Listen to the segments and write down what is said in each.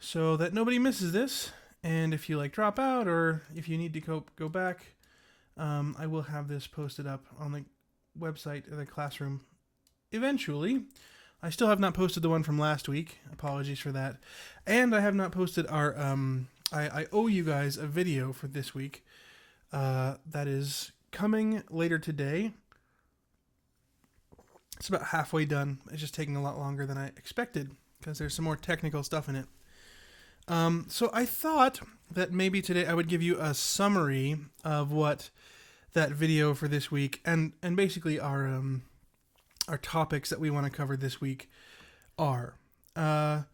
so that nobody misses this. And if you like drop out or if you need to go back, I will have this posted up on the website of the classroom eventually. I still have not posted the one from last week. Apologies for that. And I have not posted our, I owe you guys a video for this week that is coming later today. It's about halfway done. It's just taking a lot longer than I expected because there's some more technical stuff in it. So I thought that maybe today I would give you a summary of what that video for this week and basically our topics that we want to cover this week are. So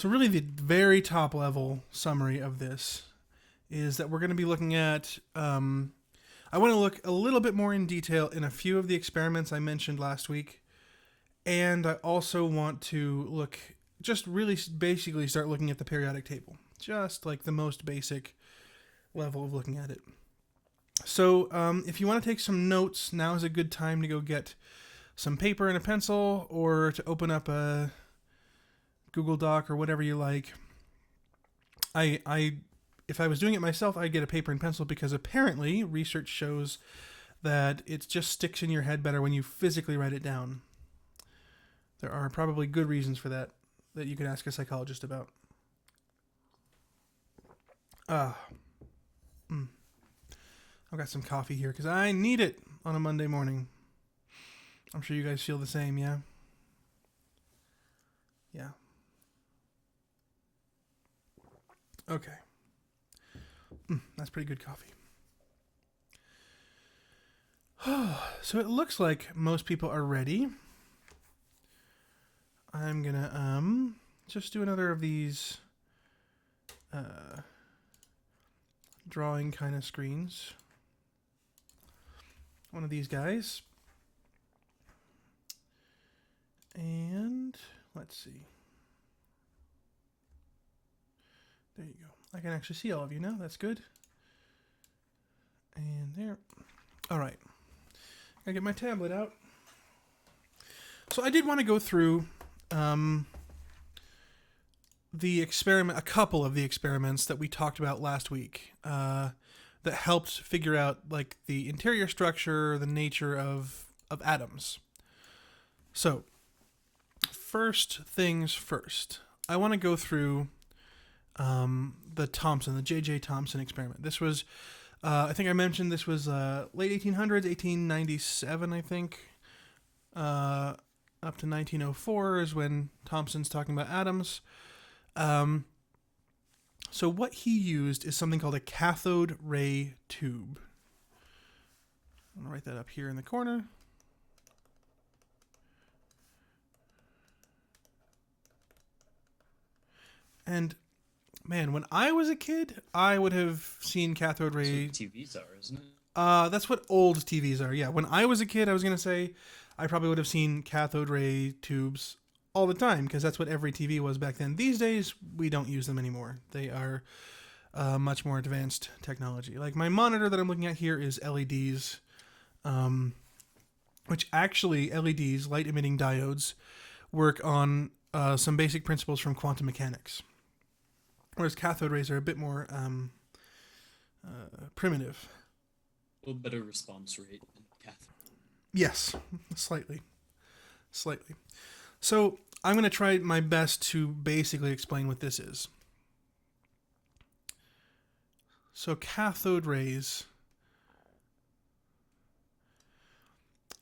really the very top level summary of this is that we're going to be looking at, I want to look a little bit more in detail in a few of the experiments I mentioned last week. And I also want to look, just really basically start looking at the periodic table. Just like the most basic level of looking at it. So if you want to take some notes, now is a good time to go get some paper and a pencil or to open up a Google Doc or whatever you like. If I was doing it myself, I'd get a paper and pencil because apparently research shows that it just sticks in your head better when you physically write it down. There are probably good reasons for that you could ask a psychologist about. I've got some coffee here because I need it on a Monday morning. I'm sure you guys feel the same, yeah? Yeah. Okay. That's pretty good coffee. So it looks like most people are ready. I'm gonna just do another of these drawing kind of screens. One of these guys. And let's see. There you go. I can actually see all of you now. That's good. And there. All right. I get my tablet out. So I did want to go through the experiment, a couple of the experiments that we talked about last week that helped figure out like the interior structure, the nature of atoms. So first things first, I want to go through the J.J. Thomson experiment. This was, I think I mentioned this was late 1800s, 1897, I think. Up to 1904 is when Thomson's talking about atoms. So what he used is something called a cathode ray tube. I'm going to write that up here in the corner. And man, when I was a kid, I would have seen cathode ray. That's what TVs are, isn't it? That's what old TVs are. Yeah, when I was a kid, I was going to say I probably would have seen cathode ray tubes all the time because that's what every TV was back then. These days, we don't use them anymore. They are much more advanced technology. Like my monitor that I'm looking at here is LEDs, which actually LEDs, light emitting diodes, work on some basic principles from quantum mechanics. Whereas cathode rays are a bit more primitive. A little better response rate than cathode. Yes, slightly. So I'm going to try my best to basically explain what this is. So cathode rays,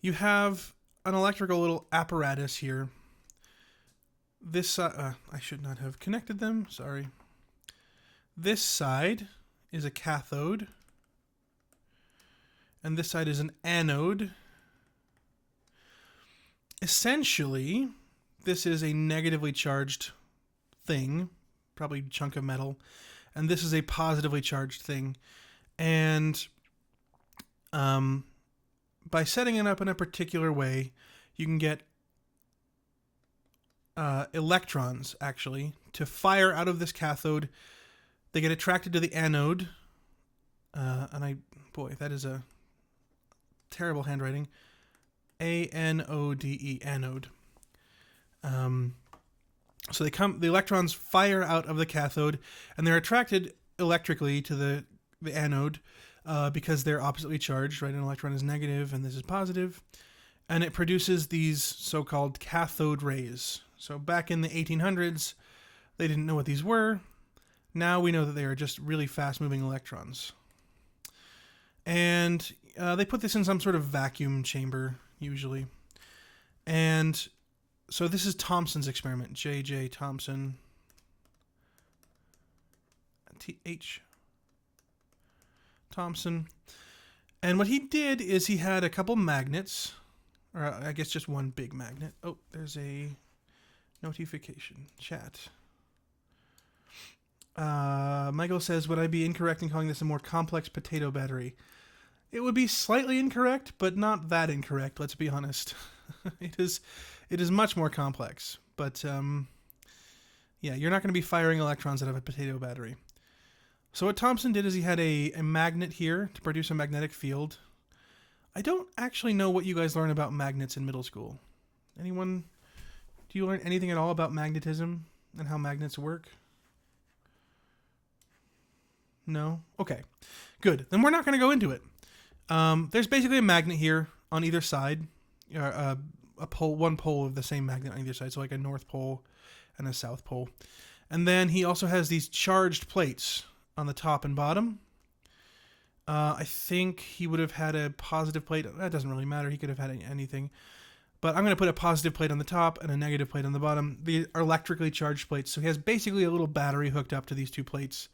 you have an electrical little apparatus here. This I should not have connected them, sorry. This side is a cathode, and this side is an anode. Essentially, this is a negatively charged thing, probably a chunk of metal, and this is a positively charged thing. And by setting it up in a particular way, you can get electrons, actually, to fire out of this cathode. They get attracted to the anode, boy, that is a terrible handwriting. ANODE, anode. So the electrons fire out of the cathode, and they're attracted electrically to the anode because they're oppositely charged, right? An electron is negative and this is positive, and it produces these so-called cathode rays. So back in the 1800s, they didn't know what these were. Now we know that they are just really fast-moving electrons. And they put this in some sort of vacuum chamber, usually. And so this is Thomson's experiment, J.J. Thomson. T.H. Thomson. And what he did is he had a couple magnets, or I guess just one big magnet. Oh, there's a notification. Chat. Michael says, would I be incorrect in calling this a more complex potato battery? It would be slightly incorrect, but not that incorrect, let's be honest. It is much more complex. But, yeah, you're not going to be firing electrons out of a potato battery. So what Thomson did is he had a magnet here to produce a magnetic field. I don't actually know what you guys learn about magnets in middle school. Anyone? Do you learn anything at all about magnetism and how magnets work? No? Okay. Good. Then we're not going to go into it. There's basically a magnet here on either side. One pole of the same magnet on either side. So like a north pole and a south pole. And then he also has these charged plates on the top and bottom. I think he would have had a positive plate. That doesn't really matter. He could have had anything. But I'm going to put a positive plate on the top and a negative plate on the bottom. These are electrically charged plates. So he has basically a little battery hooked up to these two plates.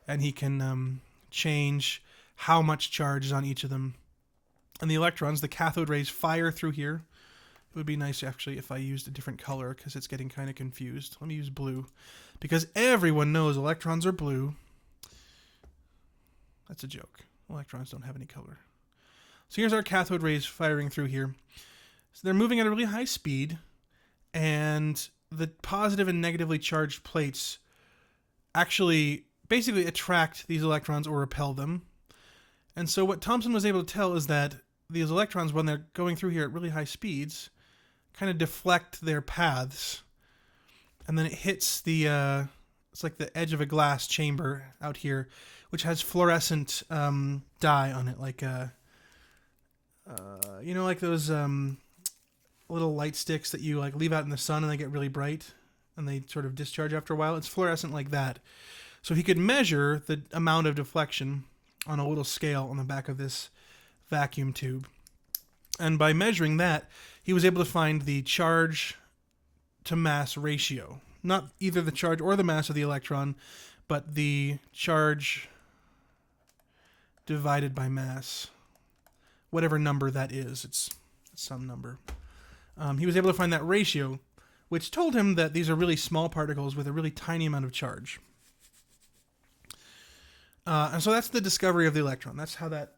And he can change how much charge is on each of them. And the electrons, the cathode rays, fire through here. It would be nice, actually, if I used a different color because it's getting kind of confused. Let me use blue. Because everyone knows electrons are blue. That's a joke. Electrons don't have any color. So here's our cathode rays firing through here. So they're moving at a really high speed. And the positive and negatively charged plates actually basically attract these electrons or repel them. And so what Thomson was able to tell is that these electrons, when they're going through here at really high speeds, kind of deflect their paths. And then it hits the, it's like the edge of a glass chamber out here, which has fluorescent dye on it, like, you know, like those little light sticks that you like leave out in the sun and they get really bright and they sort of discharge after a while. It's fluorescent like that. So he could measure the amount of deflection on a little scale on the back of this vacuum tube. And by measuring that, he was able to find the charge to mass ratio. Not either the charge or the mass of the electron, but the charge divided by mass. Whatever number that is, it's some number. He was able to find that ratio, which told him that these are really small particles with a really tiny amount of charge. And so that's the discovery of the electron. That's how that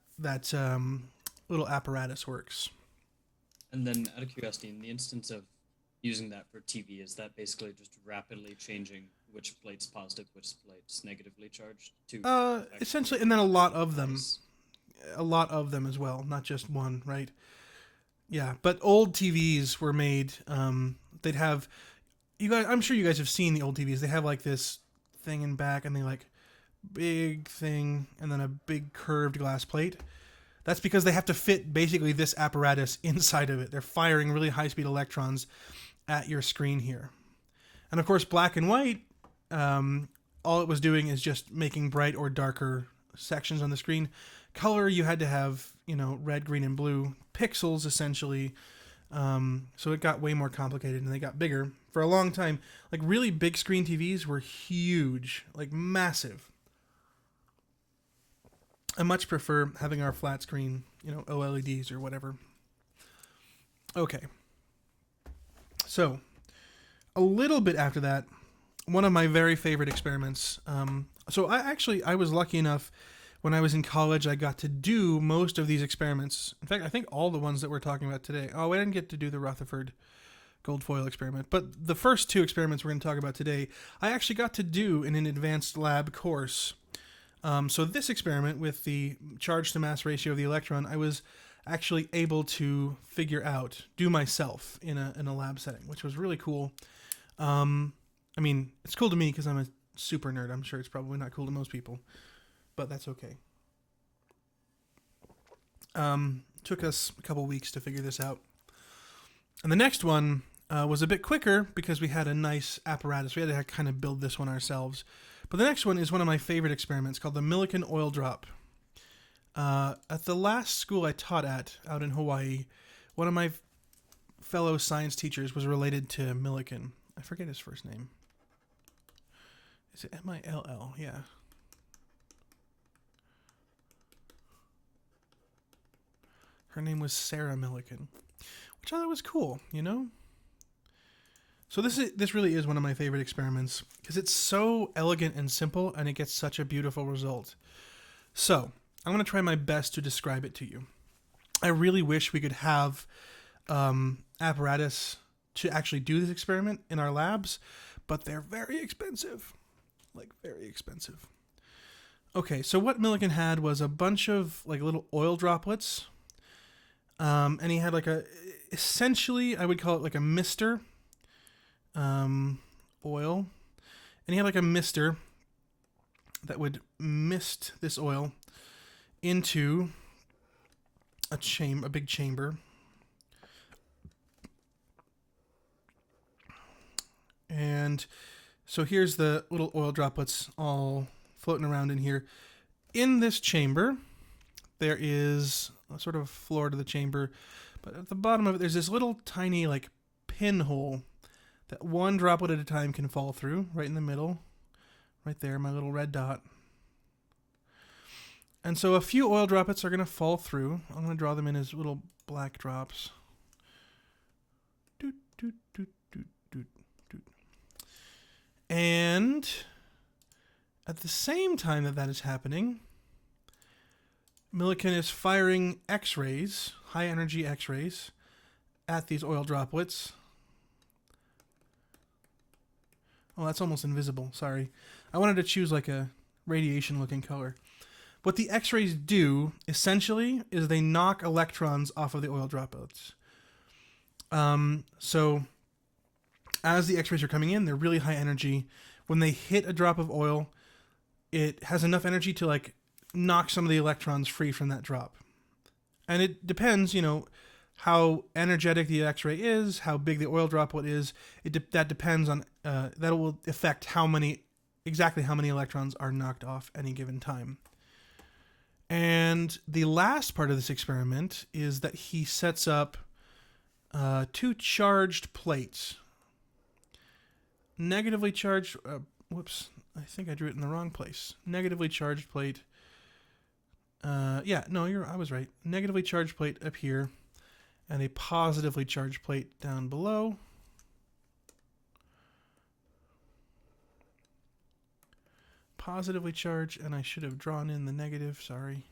little apparatus works. And then, out of curiosity, in the instance of using that for TV, is that basically just rapidly changing which plate's positive, which plate's negatively charged? Essentially, and then a lot of them as well, not just one, right? Yeah, but old TVs were made. They'd have, you guys. I'm sure you guys have seen the old TVs. They have like this thing in back, and they like big thing, and then a big curved glass plate. That's because they have to fit basically this apparatus inside of it. They're firing really high-speed electrons at your screen here. And of course, black and white, all it was doing is just making bright or darker sections on the screen. Color, you had to have, red, green, and blue pixels, essentially. So it got way more complicated, and they got bigger. For a long time, like really big screen TVs were huge, like massive. I much prefer having our flat screen, OLEDs or whatever. Okay. So, a little bit after that, one of my very favorite experiments. I was lucky enough when I was in college, I got to do most of these experiments. In fact, I think all the ones that we're talking about today. Oh, I didn't get to do the Rutherford gold foil experiment. But the first two experiments we're going to talk about today, I actually got to do in an advanced lab course. So this experiment with the charge to mass ratio of the electron, I was actually able to do myself in a lab setting, which was really cool. I mean, it's cool to me because I'm a super nerd. I'm sure it's probably not cool to most people, but that's okay. Took us a couple weeks to figure this out. And the next one was a bit quicker because we had a nice apparatus. We had to kind of build this one ourselves. But the next one is one of my favorite experiments called the Millikan oil drop. At the last school I taught at out in Hawaii, one of my fellow science teachers was related to Millikan. I forget his first name. Is it Mill? Yeah. Her name was Sarah Millikan, which I thought was cool, you know? So this really is one of my favorite experiments because it's so elegant and simple and it gets such a beautiful result. So I'm going to try my best to describe it to you. I really wish we could have apparatus to actually do this experiment in our labs, but they're very expensive. Like, very expensive. Okay, so what Millikan had was a bunch of like little oil droplets. And he had like essentially, I would call it like a mister oil. And he had like a mister that would mist this oil into a big chamber. And so here's the little oil droplets all floating around in here. In this chamber, there is a sort of floor to the chamber, but at the bottom of it, there's this little tiny like pinhole that one droplet at a time can fall through, right in the middle, right there, my little red dot. And so a few oil droplets are going to fall through. I'm going to draw them in as little black drops. Doot, doot, doot, doot, doot, doot. And at the same time that is happening, Millikan is firing X-rays, high-energy X-rays, at these oil droplets. Oh, that's almost invisible. Sorry. I wanted to choose like a radiation-looking color. What the X-rays do, essentially, is they knock electrons off of the oil droplets. So as the X-rays are coming in, they're really high energy. When they hit a drop of oil, it has enough energy to like knock some of the electrons free from that drop. And it depends, how energetic the X-ray is, how big the oil droplet is. That depends on, that will affect exactly how many electrons are knocked off any given time. And the last part of this experiment is that he sets up two charged plates. Negatively charged, I think I drew it in the wrong place. Negatively charged plate. I was right. Negatively charged plate up here, and a positively charged plate down below. Positively charged, and I should have drawn in the negative, sorry.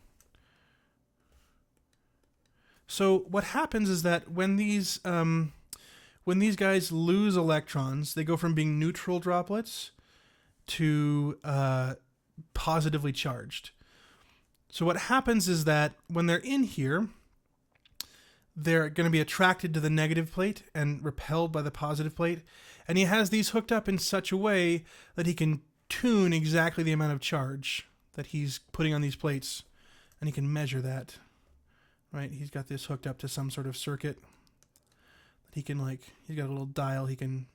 So what happens is that when these guys lose electrons, they go from being neutral droplets to positively charged. So what happens is that when they're in here, they're going to be attracted to the negative plate and repelled by the positive plate. And he has these hooked up in such a way that he can tune exactly the amount of charge that he's putting on these plates. And he can measure that, right? He's got this hooked up to some sort of circuit. He can he's got a little dial. He can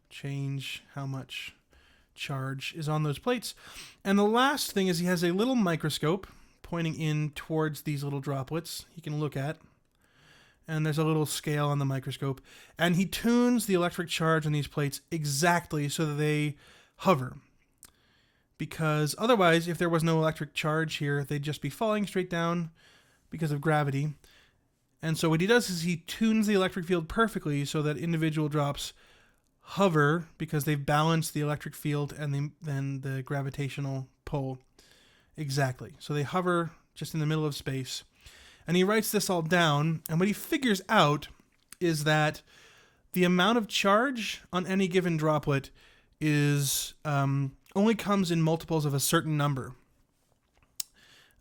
change how much charge is on those plates. And the last thing is he has a little microscope pointing in towards these little droplets he can look at. And there's a little scale on the microscope. And he tunes the electric charge on these plates exactly so that they hover. Because otherwise, if there was no electric charge here, they'd just be falling straight down because of gravity. And so what he does is he tunes the electric field perfectly so that individual drops hover because they've balanced the electric field and then the gravitational pull exactly. So they hover just in the middle of space. And he writes this all down, and what he figures out is that the amount of charge on any given droplet is only comes in multiples of a certain number.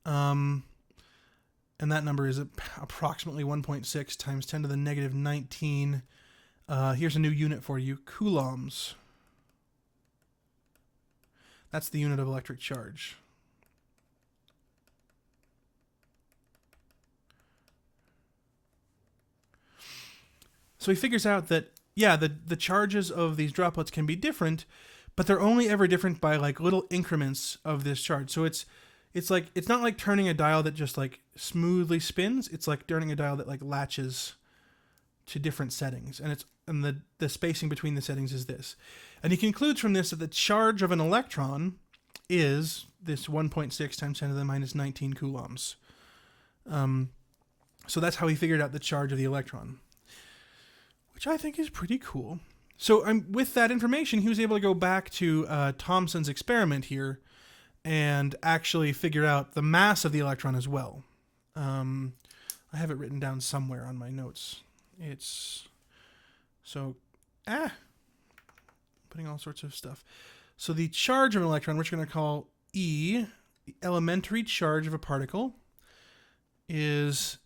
And that number is approximately 1.6 times 10 to the negative 19. Here's a new unit for you, coulombs. That's the unit of electric charge. So he figures out that, yeah, the charges of these droplets can be different, but they're only ever different by like little increments of this charge. So it's like, it's not like turning a dial that just like smoothly spins. It's like turning a dial that like latches to different settings, and the spacing between the settings is this. And he concludes from this that the charge of an electron is this 1.6 times 10 to the minus 19 coulombs. So that's how he figured out the charge of the electron, which I think is pretty cool. So with that information, he was able to go back to Thomson's experiment here and actually figure out the mass of the electron as well. I have it written down somewhere on my notes. It's so putting all sorts of stuff. So the charge of an electron, which we're going to call E, the elementary charge of a particle, is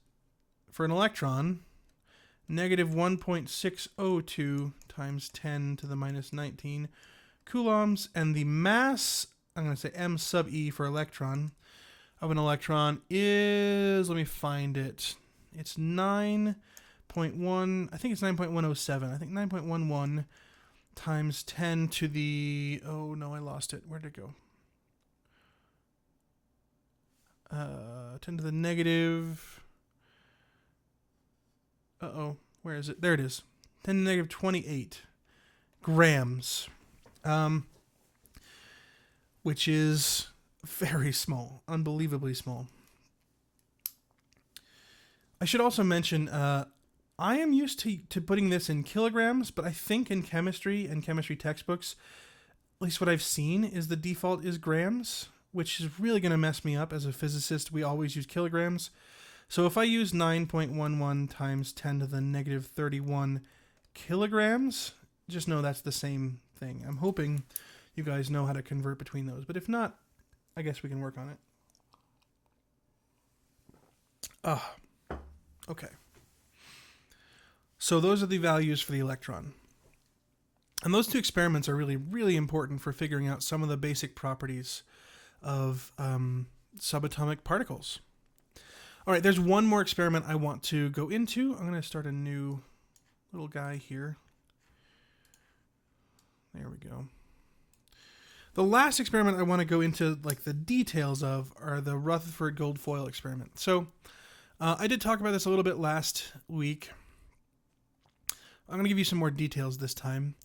for an electron negative 1.602 times 10 to the minus 19 coulombs, and the mass, I'm going to say m sub e for electron, of an electron is, let me find it, it's 9.1, I think it's 9.107, I think 9.11 times 10 to the, oh no, I lost it, where'd it go? 10 to the negative, where is it? There it is. 10 to the negative 28 grams, which is very small, unbelievably small. I should also mention, I am used to putting this in kilograms, but I think in chemistry and chemistry textbooks, at least what I've seen, is the default is grams, which is really going to mess me up. As a physicist, we always use kilograms. So if I use 9.11 times 10 to the negative 31 kilograms, just know that's the same thing. I'm hoping you guys know how to convert between those, but if not, I guess we can work on it. Okay. So those are the values for the electron. And those two experiments are really, really important for figuring out some of the basic properties of subatomic particles. All right, there's one more experiment I want to go into. I'm going to start a new little guy here. There we go. The last experiment I want to go into, like the details of, are the Rutherford gold foil experiment. So I did talk about this a little bit last week. I'm going to give you some more details this time.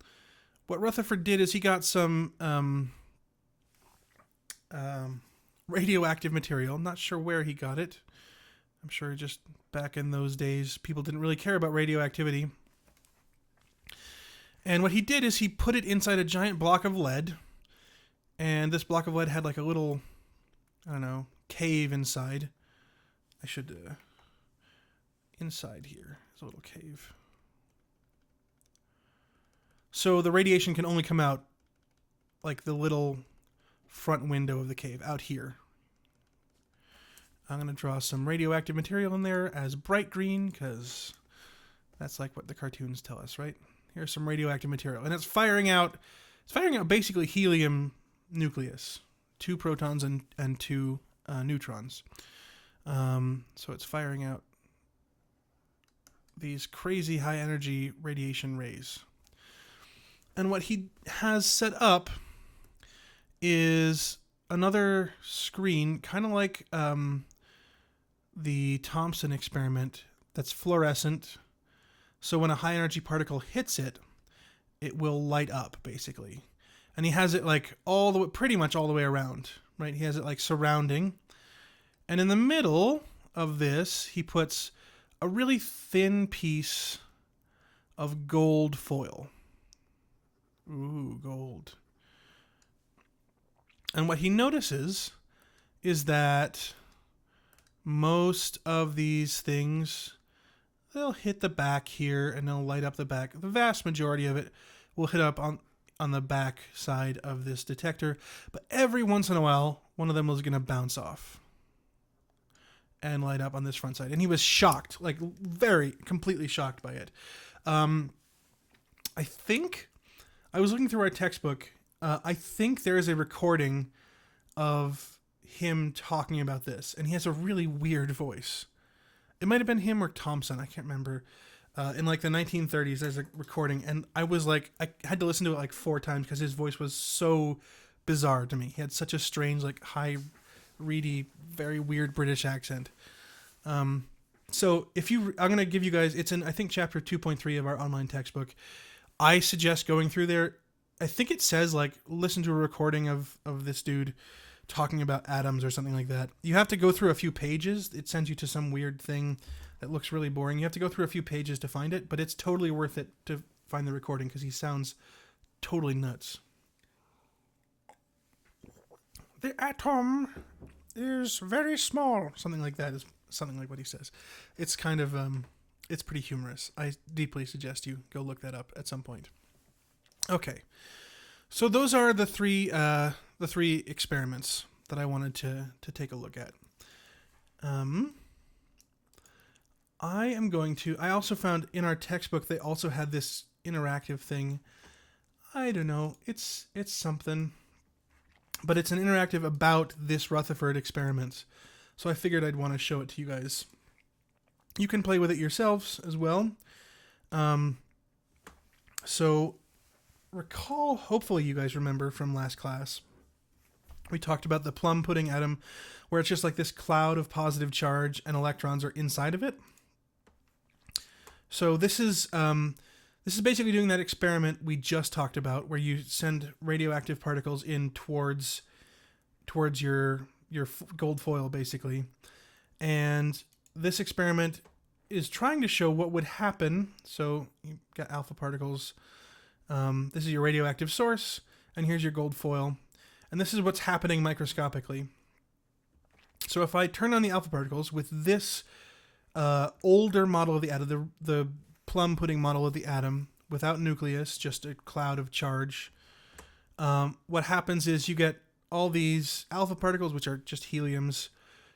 What Rutherford did is he got some radioactive material. I'm not sure where he got it. I'm sure just back in those days, people didn't really care about radioactivity. And what he did is he put it inside a giant block of lead. And this block of lead had like a little, I don't know, cave inside. I should, inside here is a little cave. So the radiation can only come out like the little front window of the cave out here. I'm going to draw some radioactive material in there as bright green because that's like what the cartoons tell us, right? Here's some radioactive material. And it's firing out basically helium nucleus, 2 protons and 2 neutrons. So it's firing out these crazy high energy radiation rays. And what he has set up is another screen, kind of like the Thomson experiment, that's fluorescent. So when a high energy particle hits it, it will light up, basically. And he has it like pretty much all the way around, right? He has it like surrounding. And in the middle of this, he puts a really thin piece of gold foil. Ooh, gold. And what he notices is that most of these things, they'll hit the back here and they'll light up the back. The vast majority of it will hit up on the back side of this detector. But every once in a while, one of them was going to bounce off and light up on this front side. And he was shocked, like completely shocked by it. I think I was looking through our textbook. I think there is a recording of him talking about this, and he has a really weird voice. It might have been him or Thompson. I can't remember. In like the 1930s, there's a recording, and I had to listen to it like 4 times because his voice was so bizarre to me. He had such a strange, like high, reedy, very weird British accent. So I'm gonna give you guys. It's in I think chapter 2.3 of our online textbook. I suggest going through there. I think it says like listen to a recording of this dude talking about atoms or something like that. You have to go through a few pages. It sends you to some weird thing that looks really boring. You have to go through a few pages to find it, but it's totally worth it to find the recording because he sounds totally nuts. The atom is very small. Something like that is something like what he says. It's kind of it's pretty humorous. I deeply suggest you go look that up at some point. Okay, so those are the three experiments that I wanted to take a look at. I also found in our textbook they also had this interactive thing. I don't know. It's something, but it's an interactive about this Rutherford experiment. So I figured I'd want to show it to you guys. You can play with it yourselves as well. So recall, hopefully you guys remember from last class, we talked about the plum pudding atom, where it's just like this cloud of positive charge and electrons are inside of it. So this is basically doing that experiment we just talked about, where you send radioactive particles in towards your gold foil, basically. And this experiment is trying to show what would happen. So you've got alpha particles. This is your radioactive source, and here's your gold foil. And this is what's happening microscopically. So if I turn on the alpha particles with this older model of the atom, the plum pudding model of the atom, without nucleus, just a cloud of charge, what happens is you get all these alpha particles, which are just heliums,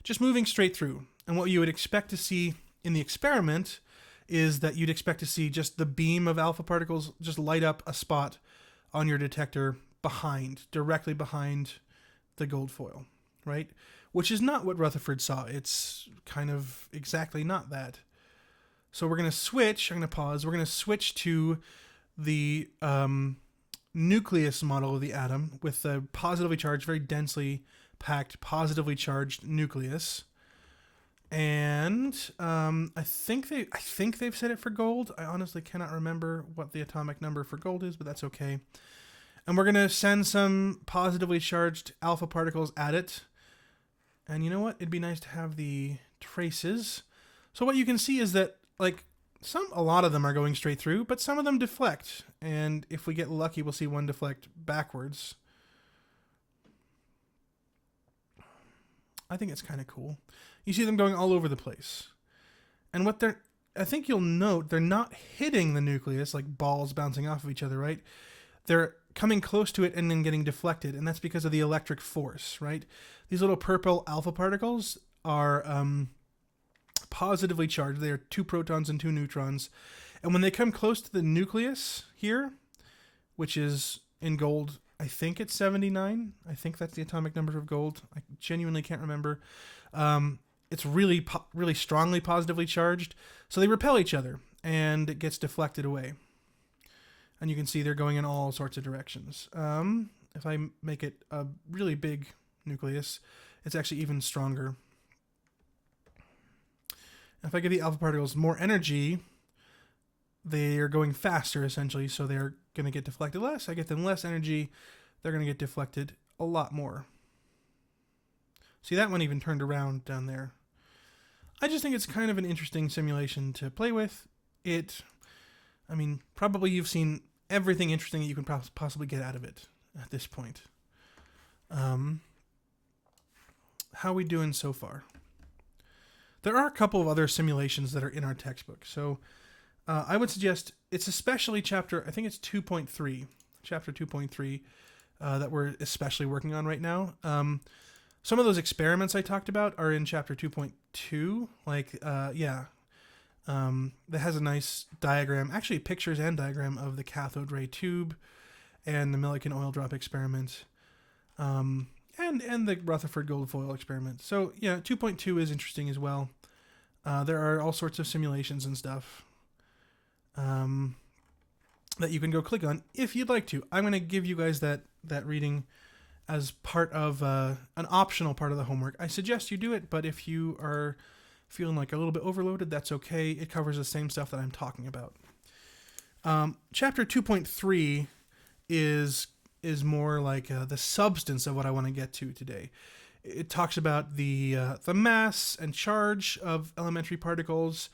just moving straight through. And what you would expect to see in the experiment is that you'd expect to see just the beam of alpha particles just light up a spot on your detector directly behind the gold foil, right? Which is not what Rutherford saw. It's kind of exactly not that. So we're going to switch. I'm going to pause. We're going to switch to the nucleus model of the atom with the positively charged, very densely packed, positively charged nucleus. And I think they've said it for gold. I honestly cannot remember what the atomic number for gold is, but that's okay. And we're going to send some positively charged alpha particles at it. And you know what? It'd be nice to have the traces. So what you can see is that a lot of them are going straight through, but some of them deflect. And if we get lucky, we'll see one deflect backwards. I think it's kind of cool. You see them going all over the place. And I think you'll note they're not hitting the nucleus like balls bouncing off of each other, right? They're coming close to it and then getting deflected, and that's because of the electric force, right? These little purple alpha particles are positively charged. They are 2 protons and 2 neutrons. And when they come close to the nucleus here, which is in gold, I think it's 79. I think that's the atomic number of gold. I genuinely can't remember. It's really, really strongly positively charged. So they repel each other, and it gets deflected away. And you can see they're going in all sorts of directions. If I make it a really big nucleus, it's actually even stronger. If I give the alpha particles more energy, they are going faster, essentially, so they're going to get deflected less. I get them less energy, they're going to get deflected a lot more. See, that one even turned around down there. I just think it's kind of an interesting simulation to play with. Probably you've seen everything interesting that you can possibly get out of it at this point. How are we doing so far? There are a couple of other simulations that are in our textbook. So I would suggest it's especially chapter 2.3, chapter 2.3 that we're especially working on right now. Some of those experiments I talked about are in chapter 2.2, that has a nice diagram, actually pictures and diagram of the cathode ray tube and the Millikan oil drop experiment, and the Rutherford gold foil experiment. So yeah, 2.2 is interesting as well. There are all sorts of simulations and stuff that you can go click on if you'd like to. I'm going to give you guys that reading as part of an optional part of the homework. I suggest you do it, but if you are feeling like a little bit overloaded, that's okay. It covers the same stuff that I'm talking about. Chapter 2.3 is more like the substance of what I want to get to today. It talks about the mass and charge of elementary particles,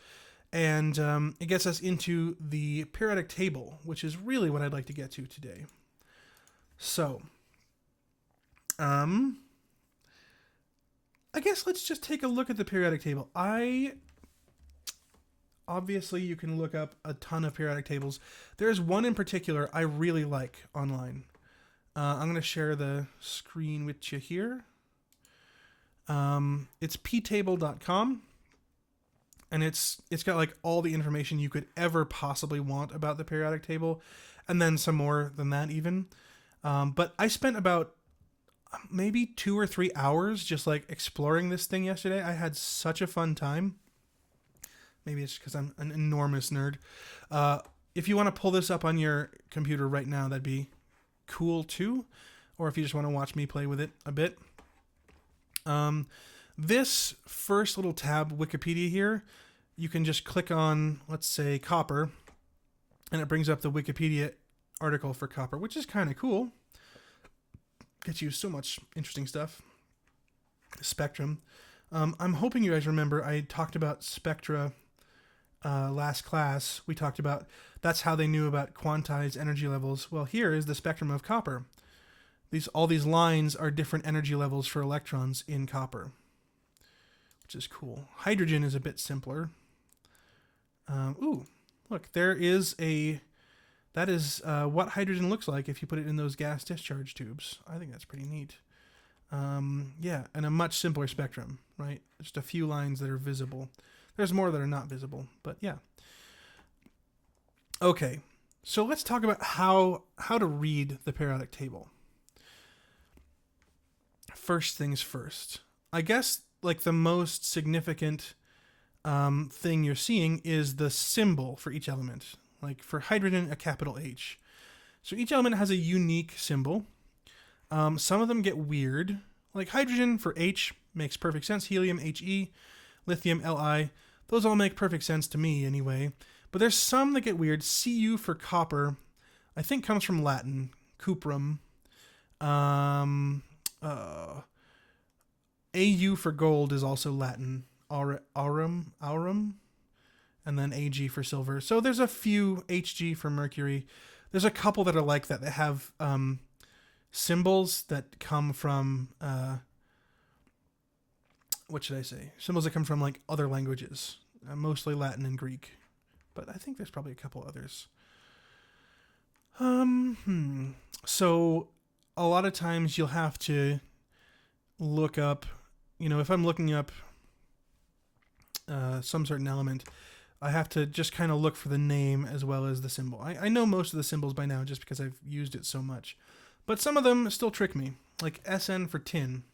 and it gets us into the periodic table, which is really what I'd like to get to today. So, I guess let's just take a look at the periodic table. Obviously, you can look up a ton of periodic tables. There's one in particular I really like online. I'm going to share the screen with you here. It's ptable.com, and it's got like all the information you could ever possibly want about the periodic table, and then some more than that even. But I spent about maybe 2 or 3 hours just like exploring this thing yesterday. I had such a fun time. Maybe it's because I'm an enormous nerd. If you want to pull this up on your computer right now, that'd be cool too. Or if you just want to watch me play with it a bit. This first little tab, Wikipedia here, you can just click on, let's say, copper, and it brings up the Wikipedia article for copper, which is kind of cool. Gets you so much interesting stuff. Spectrum. I'm hoping you guys remember I talked about spectra last class. We talked about that's how they knew about quantized energy levels. Well, here is the spectrum of copper. All these lines are different energy levels for electrons in copper, which is cool. Hydrogen is a bit simpler. Look, that is what hydrogen looks like if you put it in those gas discharge tubes. I think that's pretty neat. Yeah, and a much simpler spectrum, right? Just a few lines that are visible. There's more that are not visible, but yeah. Okay, so let's talk about how to read the periodic table. First things first. I guess like the most significant thing you're seeing is the symbol for each element. Like for hydrogen, a capital H. So each element has a unique symbol. Some of them get weird. Like hydrogen for H makes perfect sense. Helium, He. Lithium, Li. Those all make perfect sense to me anyway. But there's some that get weird. Cu for copper, I think comes from Latin. Cuprum. Au for gold is also Latin. Aurum. And then Ag for silver. So there's a few. Hg for mercury. There's a couple that are like that have symbols that come from what should I say? Symbols that come from like other languages, mostly Latin and Greek, but I think there's probably a couple others. So a lot of times you'll have to look up, if I'm looking up some certain element, I have to just kind of look for the name as well as the symbol. I know most of the symbols by now just because I've used it so much. But some of them still trick me, like SN for tin.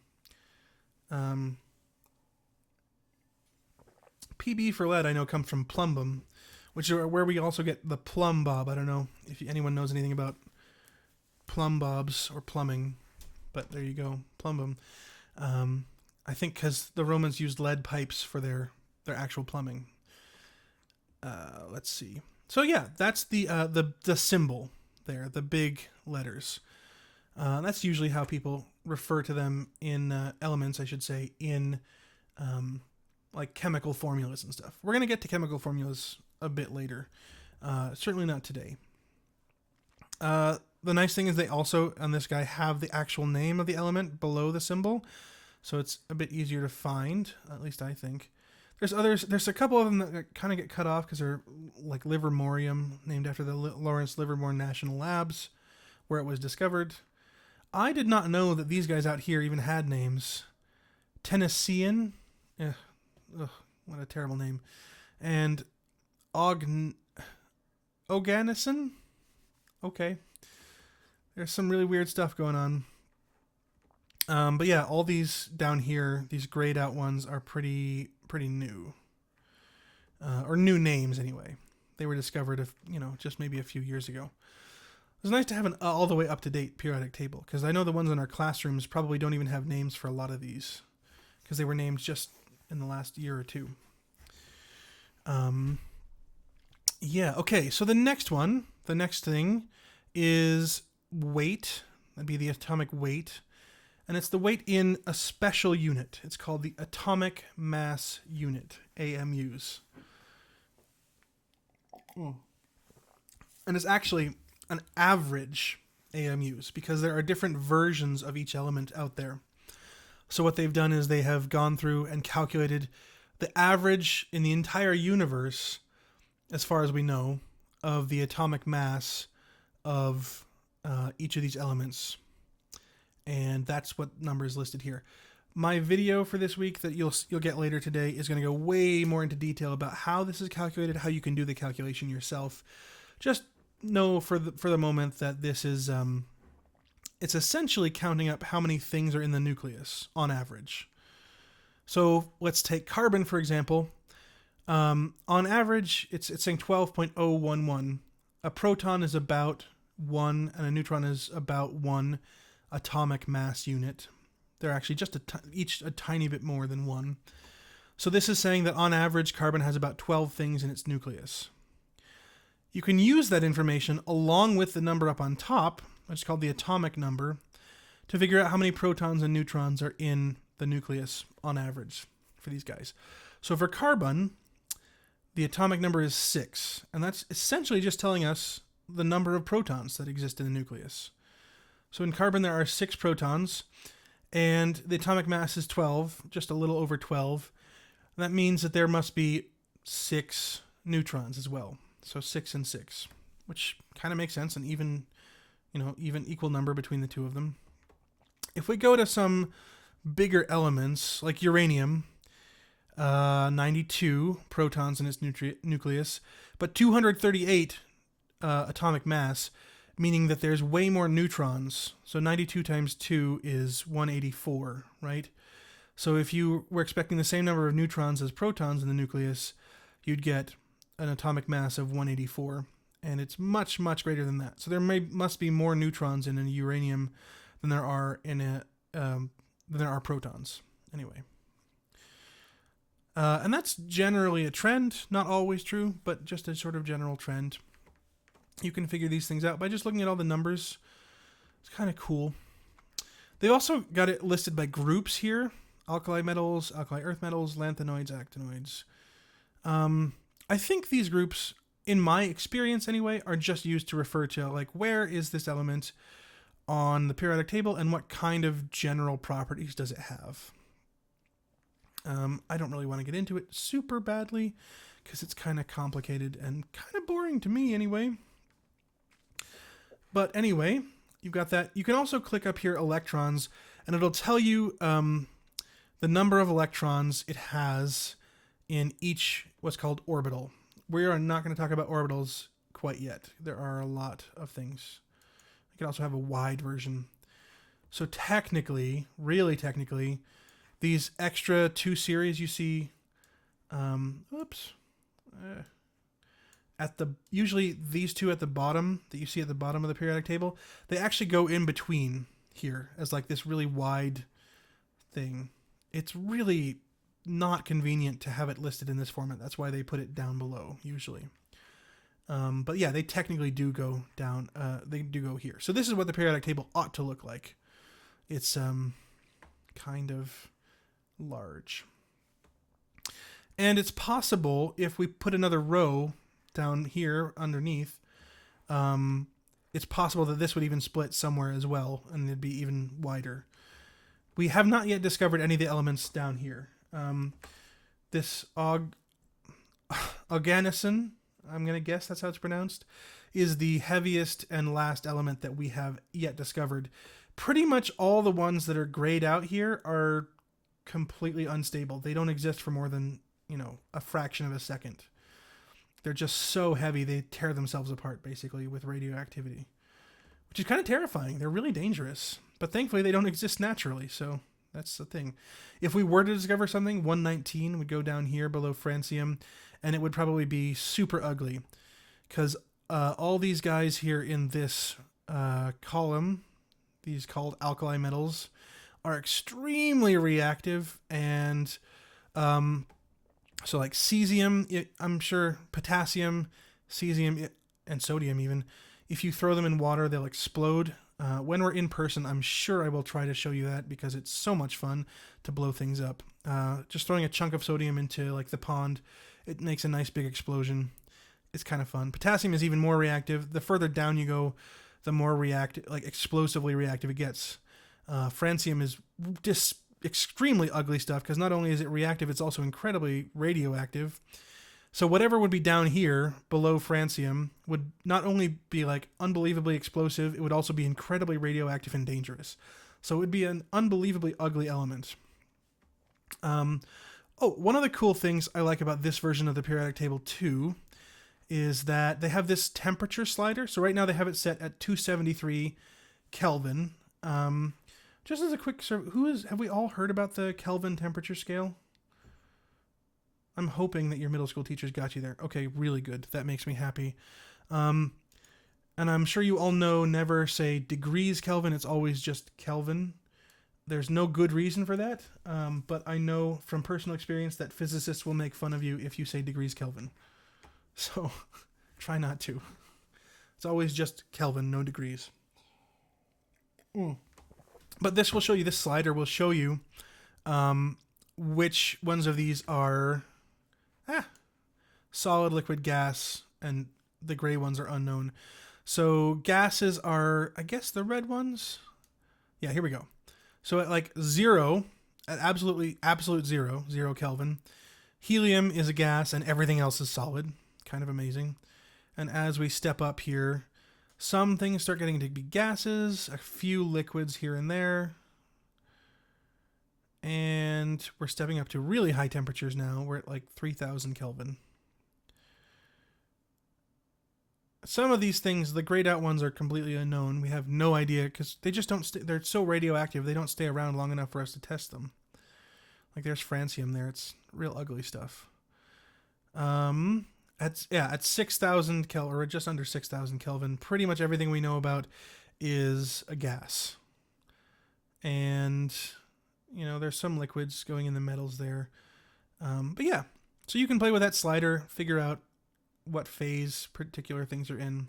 PB for lead I know comes from plumbum, which is where we also get the plumb bob. I don't know if anyone knows anything about plumb bobs or plumbing, but there you go, plumbum. I think because the Romans used lead pipes for their actual plumbing. Let's see. So yeah, that's the symbol there, the big letters. That's usually how people refer to them in elements, I should say, in like chemical formulas and stuff. We're going to get to chemical formulas a bit later. Certainly not today. The nice thing is they also, on this guy, have the actual name of the element below the symbol. So it's a bit easier to find, at least I think. There's a couple of them that kind of get cut off because they're like livermorium, named after the Lawrence Livermore National Labs, where it was discovered. I did not know that these guys out here even had names. Tennessean. What a terrible name. And Oganison. Okay. There's some really weird stuff going on. But yeah, all these down here, these grayed out ones, are pretty new, or new names anyway. They were discovered, just maybe a few years ago. It's nice to have an all the way up to date periodic table, because I know the ones in our classrooms probably don't even have names for a lot of these, because they were named just in the last year or two. Yeah. Okay. So the next thing is weight. That'd be the atomic weight. And it's the weight in a special unit. It's called the atomic mass unit, AMUs. And it's actually an average AMUs, because there are different versions of each element out there. So what they've done is they have gone through and calculated the average in the entire universe, as far as we know, of the atomic mass of each of these elements. And that's what number is listed here. My video for this week that you'll get later today is going to go way more into detail about how this is calculated, how you can do the calculation yourself. Just know for the moment that this is it's essentially counting up how many things are in the nucleus on average. So let's take carbon, for example. On average, it's saying 12.011. A proton is about 1, and a neutron is about 1 atomic mass unit. They're actually just each a tiny bit more than 1. So this is saying that on average, carbon has about 12 things in its nucleus. You can use that information along with the number up on top, which is called the atomic number, to figure out how many protons and neutrons are in the nucleus on average for these guys. So for carbon, the atomic number is 6, and that's essentially just telling us the number of protons that exist in the nucleus. So in carbon there are 6 protons, and the atomic mass is 12, just a little over 12. That means that there must be 6 neutrons as well. So 6 and 6, which kind of makes sense, an even equal number between the two of them. If we go to some bigger elements like uranium, 92 protons in its nucleus, but 238 atomic mass, meaning that there's way more neutrons. So 92 times 2 is 184, right? So if you were expecting the same number of neutrons as protons in the nucleus, you'd get an atomic mass of 184, and it's much, much greater than that. So there must be more neutrons in a uranium than there are protons. Anyway. And that's generally a trend, not always true, but just a sort of general trend. You can figure these things out by just looking at all the numbers. It's kind of cool. They've also got it listed by groups here: alkali metals, alkali earth metals, lanthanoids, actinoids. I think these groups, in my experience anyway, are just used to refer to like where is this element on the periodic table and what kind of general properties does it have. I don't really want to get into it super badly because it's kind of complicated and kind of boring to me anyway. But anyway, you've got that. You can also click up here electrons, and it'll tell you the number of electrons it has in each what's called orbital. We are not going to talk about orbitals quite yet. There are a lot of things. You can also have a wide version. So technically, really technically, these extra 2 series you see, usually these 2 at the bottom that you see at the bottom of the periodic table, they actually go in between here as like this really wide thing. It's really not convenient to have it listed in this format. That's why they put it down below usually. But yeah, they technically do go down. They do go here. So this is what the periodic table ought to look like. It's kind of large. And it's possible if we put another row down here underneath, it's possible that this would even split somewhere as well, and it'd be even wider. We have not yet discovered any of the elements down here. This oganesson, I'm going to guess that's how it's pronounced, is the heaviest and last element that we have yet discovered. Pretty much all the ones that are grayed out here are completely unstable. They don't exist for more than, a fraction of a second. They're just so heavy they tear themselves apart basically with radioactivity, which is kind of terrifying. They're really dangerous, but thankfully they don't exist naturally, so that's the thing. If we were to discover something, 119 would go down here below francium, and it would probably be super ugly, because all these guys here in this column, these called alkali metals, are extremely reactive, and so like cesium, I'm sure potassium, cesium, and sodium even, if you throw them in water, they'll explode. When we're in person, I'm sure I will try to show you that because it's so much fun to blow things up. Just throwing a chunk of sodium into like the pond, it makes a nice big explosion. It's kind of fun. Potassium is even more reactive. The further down you go, the more reactive, like explosively reactive it gets. Francium is just extremely ugly stuff because not only is it reactive, it's also incredibly radioactive. So whatever would be down here below francium would not only be like unbelievably explosive, it would also be incredibly radioactive and dangerous. So it would be an unbelievably ugly element. One of the cool things I like about this version of the periodic table too is that they have this temperature slider. So right now they have it set at 273 Kelvin. Just as a quick survey, have we all heard about the Kelvin temperature scale? I'm hoping that your middle school teachers got you there. Okay, really good. That makes me happy. And I'm sure you all know never say degrees Kelvin. It's always just Kelvin. There's no good reason for that, but I know from personal experience that physicists will make fun of you if you say degrees Kelvin. So try not to. It's always just Kelvin, no degrees. But this will show you, this slider will show you which ones of these are solid, liquid, gas, and the gray ones are unknown. So gases are, I guess, the red ones. Yeah, here we go. So at like zero, at absolute zero Kelvin, helium is a gas and everything else is solid. Kind of amazing. And as we step up here, some things start getting to be gases, a few liquids here and there. And we're stepping up to really high temperatures now. We're at like 3,000 Kelvin. Some of these things, the grayed out ones, are completely unknown. We have no idea because they just don't. They're so radioactive. They don't stay around long enough for us to test them. Like there's francium there. It's real ugly stuff. At 6,000 Kelvin, or just under 6,000 Kelvin, pretty much everything we know about is a gas. And there's some liquids going in the metals there. But yeah, so you can play with that slider, figure out what phase particular things are in,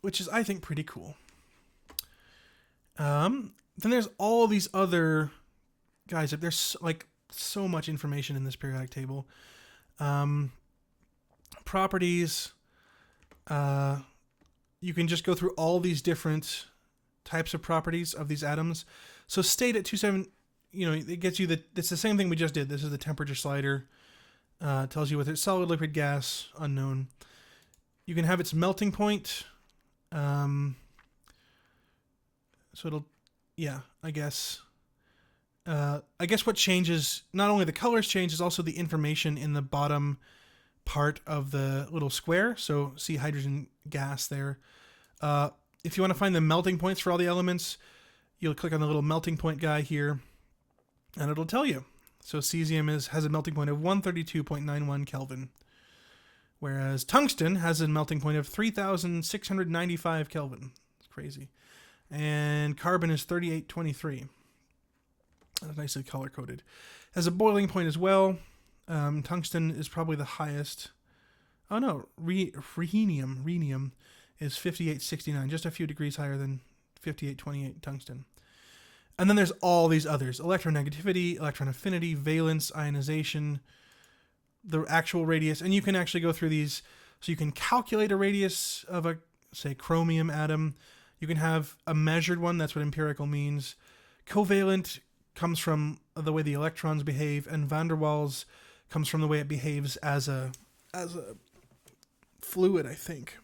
which is, I think, pretty cool. Then there's all these other guys. There's like so much information in this periodic table. Properties. You can just go through all these different types of properties of these atoms. So state at 27, it gets you it's the same thing we just did. This is the temperature slider. Tells you whether it's solid, liquid, gas, unknown. You can have its melting point. So it'll, I guess what changes, not only the colors change, is also the information in the bottom part of the little square. So see hydrogen gas there. If you want to find the melting points for all the elements, you'll click on the little melting point guy here, and it'll tell you. So cesium has a melting point of 132.91 Kelvin, whereas tungsten has a melting point of 3,695 Kelvin. It's crazy. And carbon is 3823. That's nicely color-coded. Has a boiling point as well. Tungsten is probably the highest. Oh no, rhenium is 5869, just a few degrees higher than 5828 tungsten. And then there's all these others: electronegativity, electron affinity, valence, ionization, the actual radius. And you can actually go through these. So you can calculate a radius of a, say, chromium atom. You can have a measured one. That's what empirical means. Covalent comes from the way the electrons behave, and van der Waals comes from the way it behaves as a fluid, I think.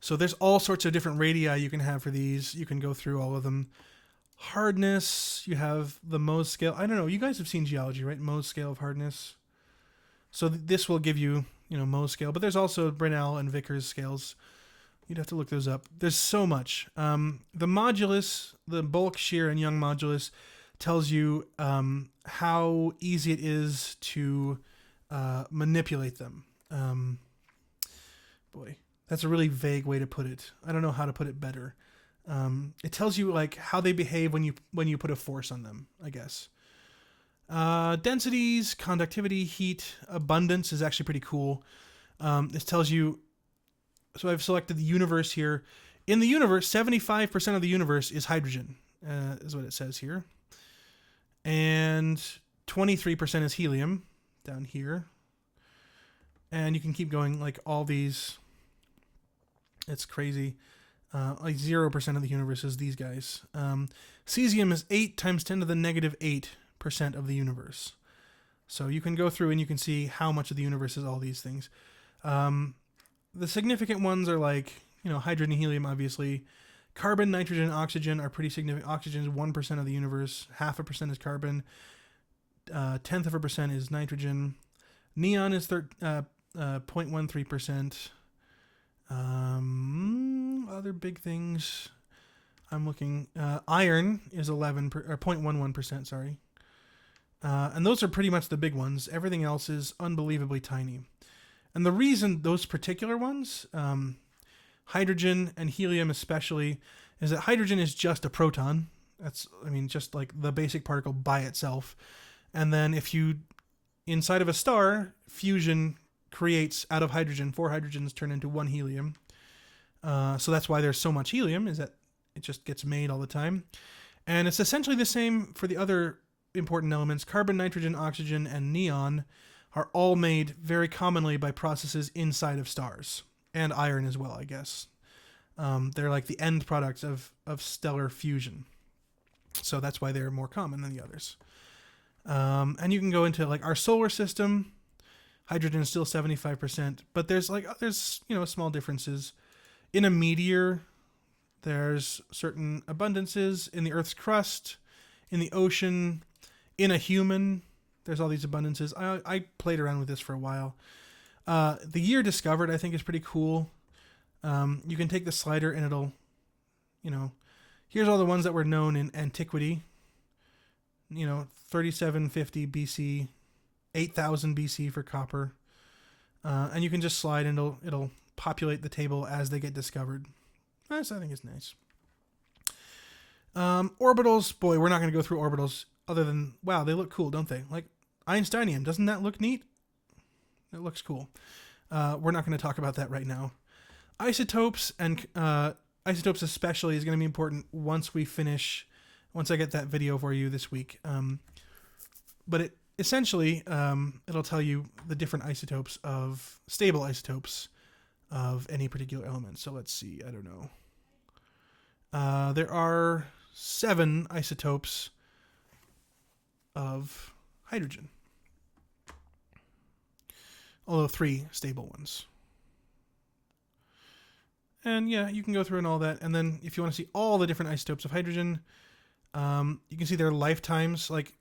So there's all sorts of different radii you can have for these. You can go through all of them. Hardness, you have the Mohs scale. I don't know. You guys have seen geology, right? Mohs scale of hardness. So this will give you, Mohs scale, but there's also Brinell and Vickers scales. You'd have to look those up. There's so much. The modulus, the bulk, shear, and Young modulus tells you how easy it is to manipulate them. Boy, that's a really vague way to put it. I don't know how to put it better. It tells you like how they behave when you put a force on them, I guess. Densities, conductivity, heat, abundance is actually pretty cool. This tells you. So I've selected the universe here. In the universe, 75% of the universe is hydrogen, is what it says here. And 23% is helium down here. And you can keep going, like all these. It's crazy. Like 0% of the universe is these guys. Cesium is 8 times 10 to the negative 8% of the universe. So you can go through and you can see how much of the universe is all these things. The significant ones are like, hydrogen and helium, obviously. Carbon, nitrogen, and oxygen are pretty significant. Oxygen is 1% of the universe. 0.5% is carbon. 0.1% is nitrogen. Neon is 0.13%. Other big things I'm looking. Iron is 0.11%, sorry. And those are pretty much the big ones. Everything else is unbelievably tiny. And the reason those particular ones, hydrogen and helium especially, is that hydrogen is just a proton. Just like the basic particle by itself. And then if you, inside of a star, fusion creates out of hydrogen, 4 hydrogens turn into 1 helium. So that's why there's so much helium, is that it just gets made all the time. And it's essentially the same for the other important elements. Carbon, nitrogen, oxygen, and neon are all made very commonly by processes inside of stars, and iron as well, I guess. They're like the end products of stellar fusion. So that's why they're more common than the others. And you can go into like our solar system. Hydrogen is still 75%, but there's small differences. In a meteor, there's certain abundances. In the Earth's crust, in the ocean, in a human, there's all these abundances. I played around with this for a while. The year discovered, I think, is pretty cool. You can take the slider and it'll, here's all the ones that were known in antiquity. 3750 BC, 8000 BC for copper. And you can just slide and it'll populate the table as they get discovered. This, I think, is nice. Orbitals, boy, we're not going to go through orbitals other than, wow, they look cool, don't they? Like Einsteinium, doesn't that look neat? It looks cool. We're not going to talk about that right now. Isotopes, and isotopes especially, is going to be important once I get that video for you this week. But it essentially, it'll tell you the different isotopes stable isotopes of any particular element. So let's see, I don't know. There are 7 isotopes of hydrogen. Although 3 stable ones. And yeah, you can go through and all that. And then if you want to see all the different isotopes of hydrogen, you can see their lifetimes. Like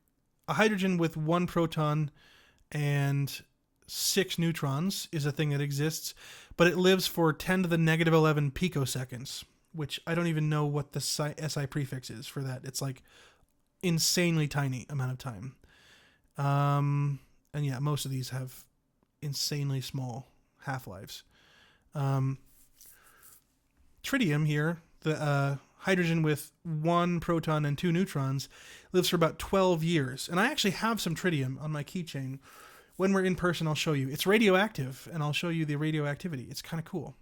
a hydrogen with 1 proton and 6 neutrons is a thing that exists, but it lives for 10 to the negative 11 picoseconds, which I don't even know what the SI prefix is for that. It's like insanely tiny amount of time. And yeah, most of these have insanely small half-lives. Tritium here, the hydrogen with 1 proton and 2 neutrons, lives for about 12 years. And I actually have some tritium on my keychain. When we're in person, I'll show you. It's radioactive, and I'll show you the radioactivity. It's kind of cool.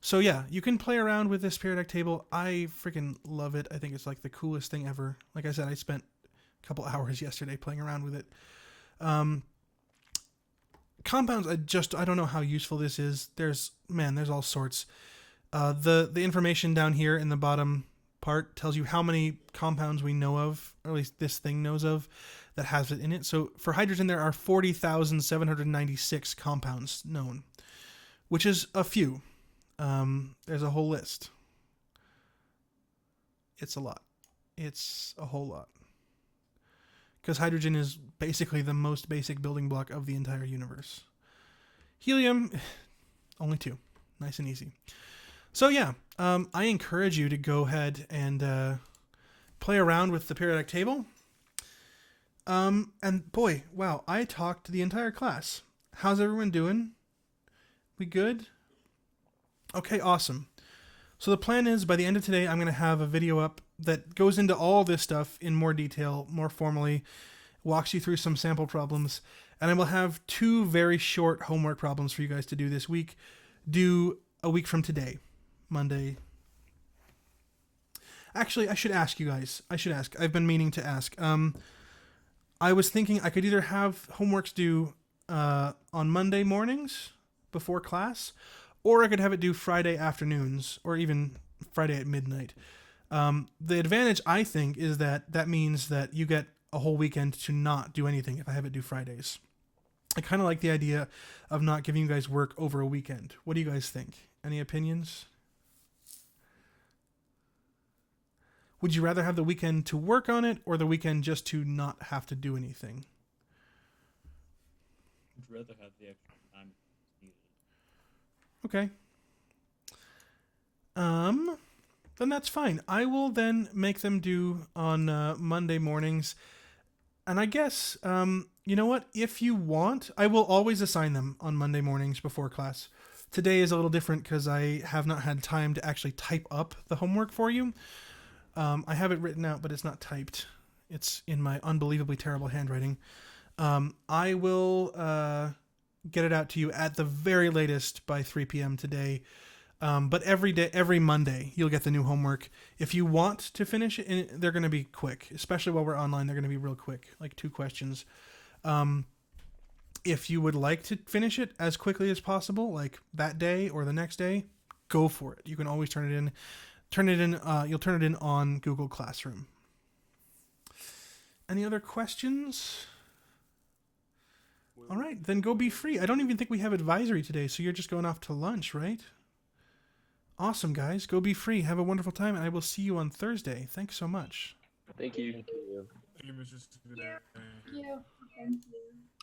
So yeah, you can play around with this periodic table. I freaking love it. I think it's like the coolest thing ever. Like I said, I spent a couple hours yesterday playing around with it. Compounds, I don't know how useful this is. There's all sorts. The information down here in the bottom part tells you how many compounds we know of, or at least this thing knows of, that has it in it. So for hydrogen, there are 40,796 compounds known, which is a few. There's a whole list. It's a lot. It's a whole lot. Because hydrogen is basically the most basic building block of the entire universe. Helium, only 2. Nice and easy. So yeah, I encourage you to go ahead and play around with the periodic table. And boy, wow, I talked to the entire class. How's everyone doing? We good? Okay, awesome. So the plan is by the end of today, I'm going to have a video up that goes into all this stuff in more detail, more formally, walks you through some sample problems, and I will have 2 very short homework problems for you guys to do this week, due a week from today, Monday. Actually, I should ask you guys. I've been meaning to ask. I was thinking I could either have homeworks due on Monday mornings before class, or I could have it due Friday afternoons, or even Friday at midnight. The advantage, I think, is that means that you get a whole weekend to not do anything if I have it due Fridays. I kind of like the idea of not giving you guys work over a weekend. What do you guys think? Any opinions? Would you rather have the weekend to work on it or the weekend just to not have to do anything? I'd rather have the extra time needed. Okay. Then that's fine. I will then make them due on Monday mornings. And I guess, you know what? If you want, I will always assign them on Monday mornings before class. Today is a little different because I have not had time to actually type up the homework for you. I have it written out, but it's not typed. It's in my unbelievably terrible handwriting. I will get it out to you at the very latest by 3 p.m. today. But every Monday, you'll get the new homework. If you want to finish it, they're going to be quick, especially while we're online. They're going to be real quick, like 2 questions. If you would like to finish it as quickly as possible, like that day or the next day, go for it. You can always turn it in. You'll turn it in on Google Classroom. Any other questions? All right, then go be free. I don't even think we have advisory today, so you're just going off to lunch, right? Awesome, guys. Go be free. Have a wonderful time, and I will see you on Thursday. Thanks so much. Thank you. Thank you. Thank you, Mr. Student. Thank you. Thank you.